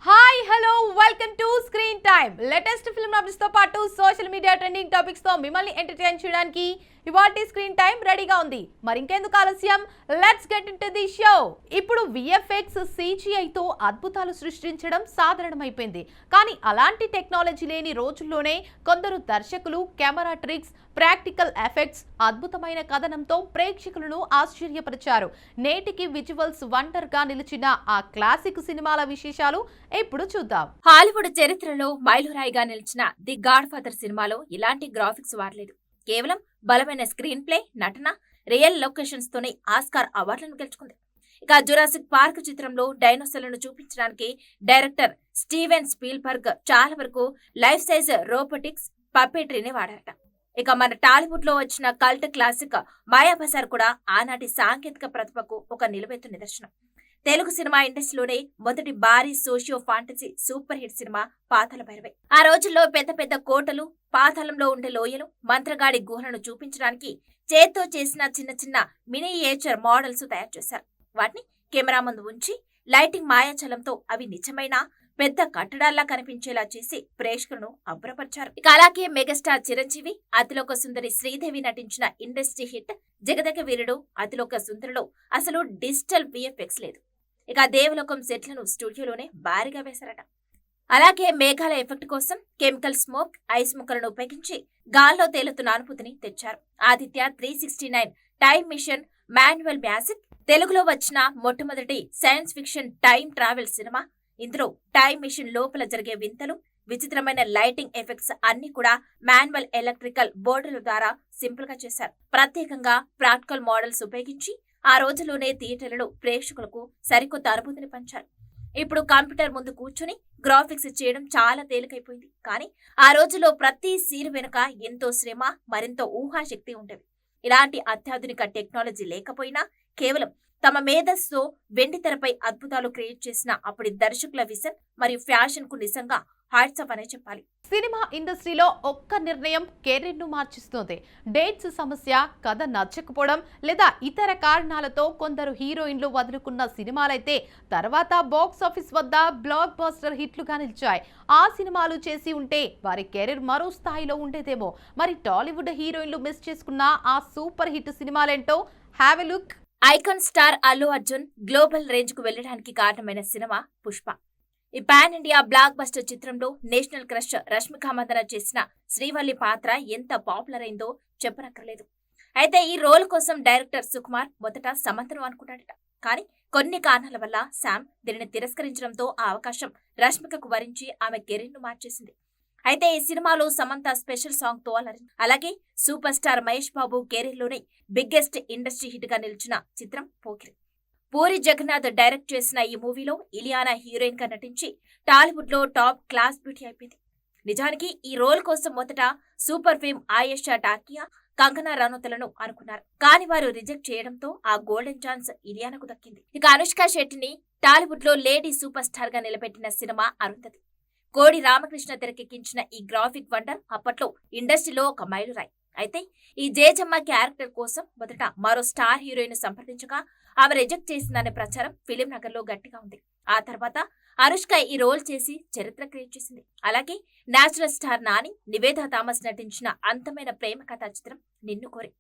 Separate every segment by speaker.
Speaker 1: Hi hello welcome to screen time. Latest film updates తో పాటు social media trending topics తో మిమ్మల్ని entertain చేయడానికి ఇవాల్టి స్క్రీన్ టైం రెడీగా ఉంది. మరి ఇంకెందుకు ఆలస్యం, let's get into the show. ఇప్పుడు విఎఫ్ఎక్స్ CGI తో అద్భుతాలు సృష్టించడం సాధారణమైపోయింది. కానీ అలాంటి టెక్నాలజీ లేని రోజుల్లోనే కొందరు దర్శకులు కెమెరా ట్రిక్స్, ప్రాక్టికల్ ఎఫెక్ట్స్, అద్భుతమైన కథనంతో ప్రేక్షకులను ఆశ్చర్యపరిచారు. నేటికి విజువల్స్ వండర్ గా నిలిచిన ఆ క్లాసిక్ సినిమాల విశేషాలు ఇప్పుడు చూద్దాం.
Speaker 2: హాలీవుడ్ చరిత్రలో మైలురాయిగా నిలిచిన ది గాడ్ ఫాదర్ సినిమాలో ఇలాంటి గ్రాఫిక్స్ వాడలేదు. కేవలం బలమైన స్క్రీన్ ప్లే, నటన, రియల్ లొకేషన్స్ తోనే ఆస్కార్ అవార్డులను గెలుచుకుంది. ఇక జురాసిక్ పార్క్ చిత్రంలో డైనోసార్లను చూపించడానికి డైరెక్టర్ స్టీవెన్ స్పీల్బర్గ్ చాలా వరకు లైఫ్ సైజ్ రోబోటిక్స్, పప్పెట్రీని వాడారట. ఇక మన టాలీవుడ్ లో వచ్చిన కల్ట్ క్లాసిక్ మాయాబజార్ కూడా ఆనాటి సాంకేతిక ప్రతిభకు ఒక నిలువెత్తు నిదర్శనం. తెలుగు సినిమా ఇండస్ట్రీలోనే మొదటి భారీ socio fantasy super hit cinema Pathala Bhairavi. ఆ రోజుల్లో పెద్ద పెద్ద కోటలు, పాతాళంలో ఉండే లోయలు, మంత్రగాడి గుహలను చూపించడానికి చేత్తో చేసిన చిన్న చిన్న మినియేచర్ మోడల్స్ తయారు చేశారు. వాటిని కెమెరా ముందు ఉంచి లైటింగ్ మాయాచలంతో అవి నిజమైన పెద్ద కట్టడాల్లా కనిపించేలా చేసి ప్రేక్షకులను అబ్బురపరిచారు. ఇక అలాగే మెగాస్టార్ చిరంజీవి, అతిలోక సుందరి శ్రీదేవి నటించిన ఇండస్ట్రీ హిట్ జగదగ వీరుడు అతిలోక సుందరిలో అసలు డిజిటల్ విఎఫ్ఎక్స్ లేదు. ఇక దేవలోకం సెట్లను స్టూడియోలోనే భారీగా వేశారట. అలాగే మేఘాల ఎఫెక్ట్ కోసం కెమికల్ స్మోక్, ఐస్ ముక్కలను ఉపయోగించి గాల్లో తేలుతున్న అనుభూతిని తెచ్చారు. Aditya 369 time machine manual magic తెలుగులో వచ్చిన మొట్టమొదటి science fiction time travel cinema. ఇందులో టైం మిషన్ లోపల జరిగే వింతలు, విచిత్రమైన లైటింగ్ ఎఫెక్ట్స్ అన్ని కూడా మాన్యువల్ ఎలక్ట్రికల్ బోర్డుల ద్వారా సింపుల్ గా చేశారు. ప్రత్యేకంగా ప్రాక్టికల్ మోడల్స్ ఉపయోగించి ఆ రోజులోనే థియేటర్లలో ప్రేక్షకులకు సరికొత్త అనుభూతిని పంచారు. ఇప్పుడు కంప్యూటర్ ముందు కూర్చుని గ్రాఫిక్స్ చేయడం చాలా తేలికైపోయింది. కానీ ఆ రోజులో ప్రతి సీన్ వెనుక ఎంతో శ్రమ, మరింతో ఊహాశక్తి ఉండేవి. ఇలాంటి అత్యాధునిక టెక్నాలజీ లేకపోయినా కేవలం తమ మేధస్సుతో వెండి తెరపై అద్భుతాలు క్రియేట్ చేసిన అప్పటి దర్శకుల విజన్ మరియు ఫ్యాషన్ కు నిజంగా హ్యాట్స్ ఆఫ్ అనే చెప్పాలి.
Speaker 1: సినిమా ఇండస్ట్రీలో ఒక్క నిర్ణయం కెరీర్ ను మార్చిస్తుంది. డేట్స్ సమస్య, కథ నచ్చకపోవడం లేదా ఇతర కారణాలతో కొందరు హీరోయిన్లు వదులుకున్న సినిమాలైతే తర్వాత బాక్స్ ఆఫీస్ వద్ద బ్లాక్ బస్టర్ హిట్లుగా నిలిచాయి. ఆ సినిమాలు చేసి ఉంటే వారి కెరీర్ మరో స్థాయిలో ఉండేదేమో. మరి టాలీవుడ్ హీరోయిన్లు మిస్ చేసుకున్న ఆ సూపర్ హిట్ సినిమాలేంటో have a look.
Speaker 2: Icon star Allu Arjun global range కు వెళ్లడానికి కారణమైన సినిమా పుష్ప. ఈ పాన్ ఇండియా బ్లాక్ బస్టర్ చిత్రంలో నేషనల్ క్రష్ రష్మిక మందన చేసిన శ్రీవల్లి పాత్ర ఎంత పాపులర్ అయిందో చెప్పనక్కర్లేదు. అయితే ఈ రోల్ కోసం డైరెక్టర్ సుకుమార్ మొదట సమంతను అనుకున్నాడట. కానీ కొన్ని కారణాల వల్ల శామ్ దీనిని తిరస్కరించడంతో ఆ అవకాశం రష్మికకు వరించి ఆమె కెరీర్ ను మార్చేసింది. అయితే ఈ సినిమాలో సమంత స్పెషల్ సాంగ్ తో అలరింది. అలాగే super star Mahesh Babu career లోనే బిగ్గెస్ట్ ఇండస్ట్రీ హిట్ గా నిలిచిన చిత్రం పోకిరి. పూరి జగన్నాథ్ డైరెక్ట్ చేసిన ఈ మూవీలో ఇలియానా హీరోయిన్ గా నటించి టాలీవుడ్ లో టాప్ క్లాస్ బ్యూటీ అయిపోయింది. నిజానికి ఈ రోల్ కోసం మొదట సూపర్ ఫేమ్ ఆయేషా టాకియా, కంగనా రనౌత్లను అనుకున్నారు. కానీ వారు రిజెక్ట్ చేయడంతో ఆ గోల్డెన్ ఛాన్స్ ఇలియానాకు దక్కింది. ఇక అనుష్క శెట్టిని టాలీవుడ్ లో లేడీ సూపర్ స్టార్ గా నిలబెట్టిన సినిమా అరుంధతి. కోడి రామకృష్ణ తెరకెక్కించిన ఈ గ్రాఫిక్ వండర్ అప్పట్లో ఇండస్ట్రీలో ఒక మైలురాయి. అయితే ఈ జేజమ్మ క్యారెక్టర్ కోసం మొదట మరో స్టార్ హీరోయిన్ సంప్రదించగా ఆమె రిజెక్ట్ చేసిందనే ప్రచారం ఫిలిం నగర్ లో గట్టిగా ఉంది. ఆ తర్వాత అనుష్క ఈ రోల్ చేసి చరిత్ర క్రియేట్ చేసింది. అలాగే natural star Nani, Nivetha Thomas నటించిన అందమైన ప్రేమ కథా చిత్రం నిన్ను కోరి.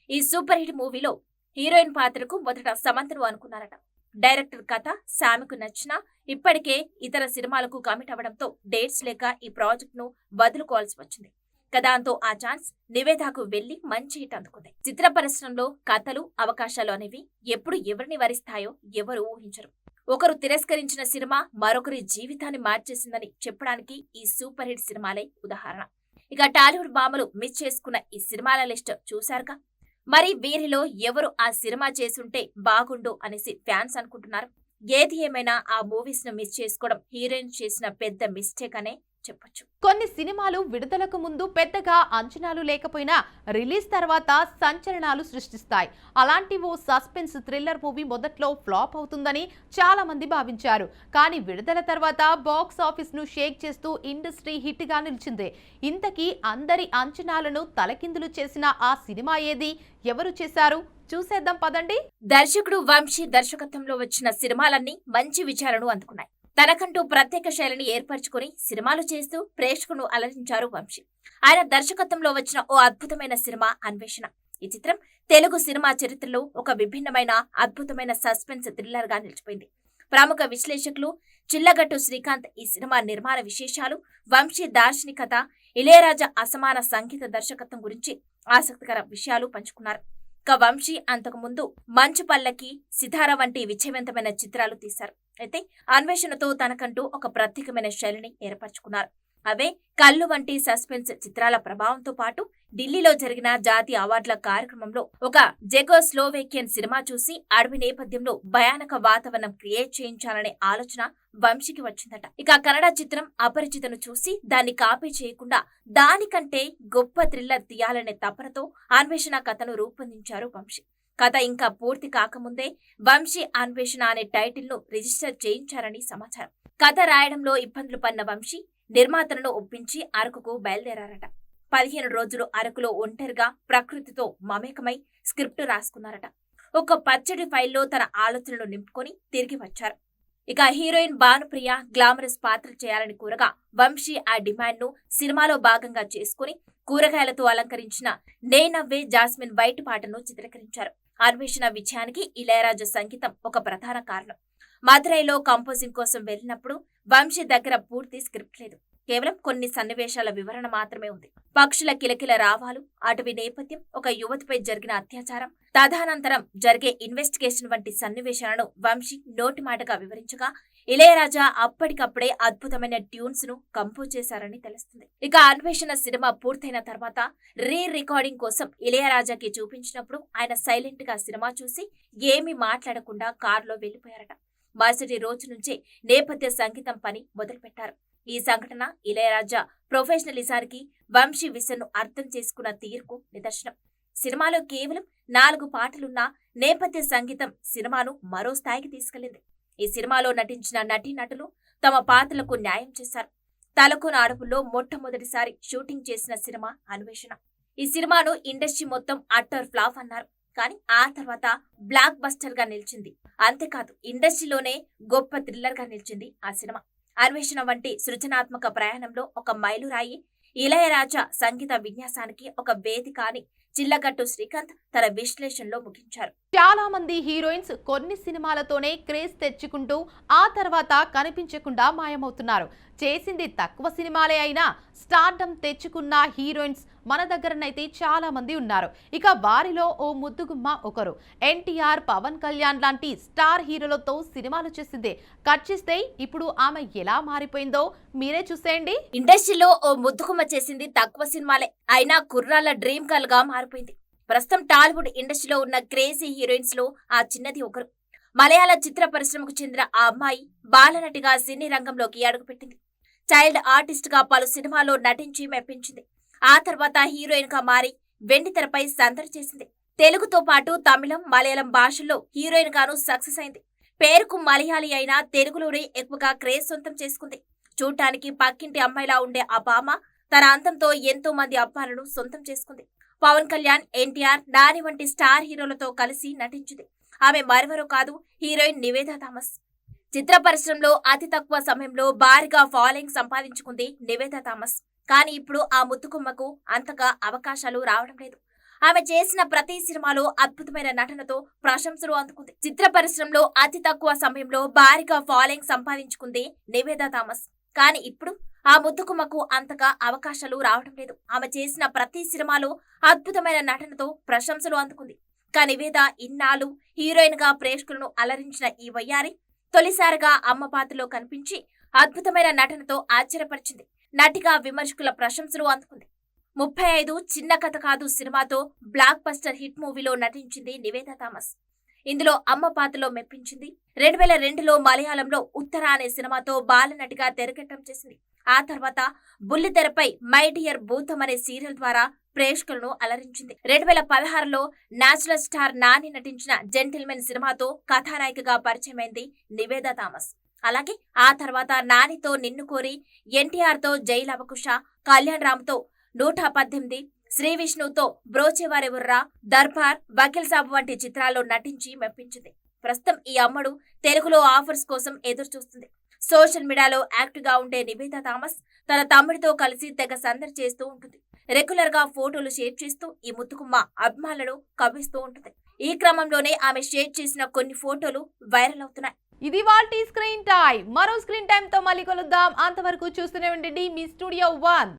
Speaker 2: ఈ సూపర్ హిట్ మూవీలో హీరోయిన్ పాత్రకు మొదట సమంతను అనుకున్నారట. డైరెక్టర్ కథ శామ్కు నచ్చినా ఇప్పటికే ఇతర సినిమాలకు కమిట్ అవ్వడంతో డేట్స్ లేక ఈ ప్రాజెక్ట్ ను వదులుకోవాల్సి వచ్చింది. దాంతో ఆ ఛాన్స్ నివేదాకు వెళ్లి మంచి హిట్ అందుకుంది. చిత్ర పరిశ్రమలో కథలు, అవకాశాలు అనేవి ఎప్పుడు ఎవరిని వరిస్తాయో ఎవరు ఊహించరు. ఒకరు తిరస్కరించిన సినిమా మరొకరి జీవితాన్ని మార్చేసిందని చెప్పడానికి ఈ సూపర్ హిట్ సినిమాలే ఉదాహరణ. ఇక టాలీవుడ్ భామలు మిస్ చేసుకున్న ఈ సినిమాల లిస్ట్ చూశారుగా. మరి వీరిలో ఎవరు ఆ సినిమా చేసుంటే బాగుండు అనేసి ఫ్యాన్స్ అనుకుంటున్నారు. ఏది ఏమైనా ఆ మూవీస్ ను మిస్ చేసుకోవడం హీరోయిన్ చేసిన పెద్ద మిస్టేక్ అనే చెప్పొచ్చు.
Speaker 1: కొన్ని సినిమాలు విడుదలకు ముందు పెద్దగా అంచనాలు లేకపోయినా రిలీజ్ తర్వాత సంచలనాలు సృష్టిస్తాయి. అలాంటి ఓ సస్పెన్స్ థ్రిల్లర్ మూవీ మొదట్లో ఫ్లాప్ అవుతుందని చాలా మంది భావించారు. కానీ విడుదల తర్వాత బాక్స్ ఆఫీస్ ను షేక్ చేస్తూ ఇండస్ట్రీ హిట్ గా నిలిచింది. ఇంతకీ అందరి అంచనాలను తలకిందులు చేసిన ఆ సినిమా ఏది, ఎవరు చేశారు చూసేద్దాం పదండి.
Speaker 2: దర్శకుడు వంశీ దర్శకత్వంలో వచ్చిన సినిమాలన్నీ మంచి విచారణను అందుకున్నాయి. తనకంటూ ప్రత్యేక శైలిని ఏర్పరచుకుని సినిమాలు చేస్తూ ప్రేక్షకులను అలరించారు వంశీ. ఆయన దర్శకత్వంలో వచ్చిన ఓ అద్భుతమైన సినిమా అన్వేషణ. ఈ చిత్రం తెలుగు సినిమా చరిత్రలో ఒక విభిన్నమైన అద్భుతమైన సస్పెన్స్ థ్రిల్లర్ గా నిలిచిపోయింది. ప్రముఖ విశ్లేషకులు చిల్లగట్టు శ్రీకాంత్ ఈ సినిమా నిర్మాణ విశేషాలు, వంశీ దార్శనికత, ఇళయరాజా అసమాన సంగీత దర్శకత్వం గురించి ఆసక్తికర విషయాలు పంచుకున్నారు. ఇక వంశీ అంతకు ముందు మంచు పల్లకి, సితార వంటి విజయవంతమైన చిత్రాలు తీశారు. అయితే అన్వేషణతో తనకంటూ ఒక ప్రత్యేకమైన శైలిని ఏర్పరచుకున్నారు. అవే కళ్ళు వంటి సస్పెన్స్ చిత్రాల ప్రభావంతో పాటు ఢిల్లీలో జరిగిన జాతీయ అవార్డుల కార్యక్రమంలో ఒక జెకోస్లోవేకియన్ సినిమా చూసి అడవి నేపథ్యంలో భయానక వాతావరణం క్రియేట్ చేయించాలనే ఆలోచన వంశీకి వచ్చిందట. ఇక కన్నడ చిత్రం అపరిచితను చూసి దాన్ని కాపీ చేయకుండా దానికంటే గొప్ప థ్రిల్లర్ తీయాలనే తపనతో అన్వేషణ కథను రూపొందించారు వంశీ. కథ ఇంకా పూర్తి కాకముందే వంశీ అన్వేషణ అనే టైటిల్ ను రిజిస్టర్ చేయించారని సమాచారం. కథ రాయడంలో ఇబ్బందులు పడిన వంశీ నిర్మాతలను ఒప్పించి అరకుకు బయలుదేరారట. 15 రోజులు అరకులో ఒంటరిగా ప్రకృతితో మమేకమై స్క్రిప్ట్ రాసుకున్నారట. ఒక పచ్చడి ఫైల్లో తన ఆలోచనలు నింపుకొని తిరిగి వచ్చారు. ఇక హీరోయిన్ భానుప్రియ గ్లామరస్ పాత్రలు చేయాలని కోరగా వంశీ ఆ డిమాండ్ ను సినిమాలో భాగంగా చేసుకుని కూరగాయలతో అలంకరించిన నేనవ్వే జాస్మిన్ వైట్ పాటను చిత్రీకరించారు. అన్వేషణ విజయానికి ఇళయరాజా సంగీతం ఒక ప్రధాన కారణం. మదురైలో కంపోజింగ్ కోసం వెళ్ళినప్పుడు వంశీ దగ్గర పూర్తి స్క్రిప్ట్ లేదు. కేవలం కొన్ని సన్నివేశాల వివరణ మాత్రమే ఉంది. పక్షుల కిలకిల రావాలు, అటవీ నేపథ్యం, ఒక యువతిపై జరిగిన అత్యాచారం, తదనంతరం జరిగే ఇన్వెస్టిగేషన్ వంటి సన్నివేశాలను వంశీ నోటి మాటగా వివరించగా ఇళయరాజా అప్పటికప్పుడే అద్భుతమైన ట్యూన్స్ ను కంపోజ్ చేశారని తెలుస్తుంది. ఇక అన్వేషణ సినిమా పూర్తయిన తర్వాత రికార్డింగ్ కోసం ఇళయరాజాకి చూపించినప్పుడు ఆయన సైలెంట్ గా సినిమా చూసి ఏమీ మాట్లాడకుండా కారులో వెళ్లిపోయారట. మరుసటి రోజు నుంచే నేపథ్య సంగీతం పని మొదలుపెట్టారు. ఈ సంఘటన ఇళయరాజా ప్రొఫెషనలిజానికి, వంశీ విజన్ను అర్థం చేసుకున్న తీరుకు నిదర్శనం. సినిమాలో కేవలం 4 పాటలున్న నేపథ్య సంగీతం సినిమాను మరో స్థాయికి తీసుకెళ్లింది. ఈ సినిమాలో నటించిన నటీనటులు తమ పాత్రలకు న్యాయం చేశారు. తలకోన అడవుల్లో మొట్టమొదటిసారి షూటింగ్ చేసిన సినిమా అన్వేషణ. ఈ సినిమాను ఇండస్ట్రీ మొత్తం అట్టర్ ఫ్లాప్ అన్నారు. కానీ ఆ తర్వాత బ్లాక్ బస్టర్ గా నిలిచింది. అంతేకాదు ఇండస్ట్రీలోనే గొప్ప థ్రిల్లర్ గా నిలిచింది ఆ సినిమా. అన్వేషణ వంటి సృజనాత్మక ప్రయాణంలో ఒక మైలురాయి, ఇళయరాజా సంగీత విన్యాసానికి ఒక వేదిక అని చిల్లగట్టు శ్రీకాంత్ తన విశ్లేషణలో ముగించారు.
Speaker 1: చాలా మంది హీరోయిన్స్ కొన్ని సినిమాలతోనే క్రేజ్ తెచ్చుకుంటూ ఆ తర్వాత కనిపించకుండా మాయమవుతున్నారు. చేసింది తక్కువ సినిమాలే అయినా స్టార్డమ్ తెచ్చుకున్న హీరోయిన్స్ మన దగ్గరనైతే చాలా మంది ఉన్నారు. ఇక వారిలో ఓ ముద్దుగుమ్మ ఒకరు. ఎన్టీఆర్, పవన్ కళ్యాణ్ లాంటి స్టార్ హీరోలతో సినిమాలు చేసిందే. కట్ చేస్తే ఇప్పుడు ఆమె ఎలా మారిపోయిందో మీరే చూసేయండి.
Speaker 2: ఇండస్ట్రీలో ఓ ముద్దుగుమ్మ చేసింది తక్కువ సినిమాలే అయినా కుర్రాళ్ళ డ్రీమ్ గర్ల్ గా మారిపోయింది. ప్రస్తుతం టాలీవుడ్ ఇండస్ట్రీలో ఉన్న క్రేజీ హీరోయిన్స్ లో ఆ చిన్నది ఒకరు. మలయాళ చిత్ర పరిశ్రమకు చెందిన ఆ అమ్మాయి బాలనటిగా సినీ రంగంలోకి అడుగుపెట్టింది. చైల్డ్ ఆర్టిస్ట్ గా పలు సినిమాల్లో నటించి మెప్పించింది. ఆ తర్వాత హీరోయిన్ గా మారి వెండితెరపై సందడి చేసింది. తెలుగుతో పాటు తమిళం, మలయాళం భాషల్లో హీరోయిన్ గాను సక్సెస్ అయింది. పేరుకు మలయాళీ అయినా తెలుగులోనే ఎక్కువగా క్రేజ్ సొంతం చేసుకుంది. చూడటానికి పక్కింటి అమ్మాయిలా ఉండే ఆ భామ తన అందంతో ఎంతో మంది అబ్బాయిలను సొంతం చేసుకుంది. పవన్ కళ్యాణ్, ఎన్టీఆర్, నాని వంటి స్టార్ హీరోలతో కలిసి నటించింది. ఆమె మరెవరో కాదు, హీరోయిన్ నివేదా థామస్. చిత్ర పరిశ్రమలో అతి తక్కువ సమయంలో భారీగా ఫాలోయింగ్ సంపాదించుకుంది నివేదా థామస్. కానీ ఇప్పుడు ఆ ముద్దుకుమ్మకు అంతగా అవకాశాలు రావడం లేదు. ఆమె చేసిన ప్రతి సినిమాలో అద్భుతమైన నటనతో ప్రశంసలు అందుకుంది. చిత్ర పరిశ్రమలో అతి తక్కువ సమయంలో భారీగా ఫాలోయింగ్ సంపాదించుకుంది నివేదా థామస్. కానీ ఇప్పుడు ఆ ముద్దుకుమ్మకు అంతగా అవకాశాలు రావడం లేదు. ఆమె చేసిన ప్రతి సినిమాలో అద్భుతమైన నటనతో ప్రశంసలు అందుకుంది. కానీ నివేదా ఇన్నాళ్ళు హీరోయిన్ గా ప్రేక్షకులను అలరించిన ఈ వయ్యారి తొలిసారిగా అమ్మ పాత్రలో కనిపించి అద్భుతమైన నటనతో ఆశ్చర్యపరిచింది. నటిగా విమర్శకుల ప్రశంసలు అందుకుంది. 35 చిన్న కథ కాదు సినిమాతో బ్లాక్ బస్టర్ హిట్ మూవీలో నటించింది నివేదా థామస్. ఇందులో అమ్మ పాత్రలో మెప్పించింది. 2002లో మలయాళంలో ఉత్తర అనే సినిమాతో బాలనటిగా తెరకెట్టడం చేసింది. ఆ తర్వాత బుల్లితెరపై మై డియర్ భూతం అనే సీరియల్ ద్వారా ప్రేక్షకులను అలరించింది. 2016లో నేచురల్ స్టార్ నాని నటించిన జెంటిల్మెన్ సినిమాతో కథానాయికగా పరిచయమైంది నివేదా థామస్. అలాగే ఆ తర్వాత నానితో నిన్ను కోరి, ఎన్టీఆర్ తో జై లవకుశ, కళ్యాణ్ రామ్ తో 118, శ్రీ విష్ణుతో బ్రోచేవారెవర్రా, దర్బార్, వకీల్ సాబ్ వంటి చిత్రాల్లో నటించి మెప్పించింది. ప్రస్తుతం ఈ అమ్మడు తెలుగులో ఆఫర్స్ కోసం ఎదురు చూస్తుంది. సోషల్ మీడియాలో యాక్టివ్ గా ఉండే నివేదా థామస్ తన తమ్ముడితో కలిసి తెగ సందడి చేస్తూ ఉంటుంది. రెగ్యులర్ గా ఫోటోలు షేర్ చేస్తూ ఈ ముద్దుగుమ్మ అభిమానులను కవ్విస్తూ ఉంటుంది. ఈ క్రమంలోనే ఆమె షేర్ చేసిన కొన్ని ఫోటోలు వైరల్ అవుతున్నాయి.
Speaker 1: ఇది వాల్టీ స్క్రీన్ టైం. మరో స్క్రీన్ టైం తో మళ్ళీ కలుద్దాం. అంతవరకు చూస్తూనే ఉండండి మీ స్టూడియో 1.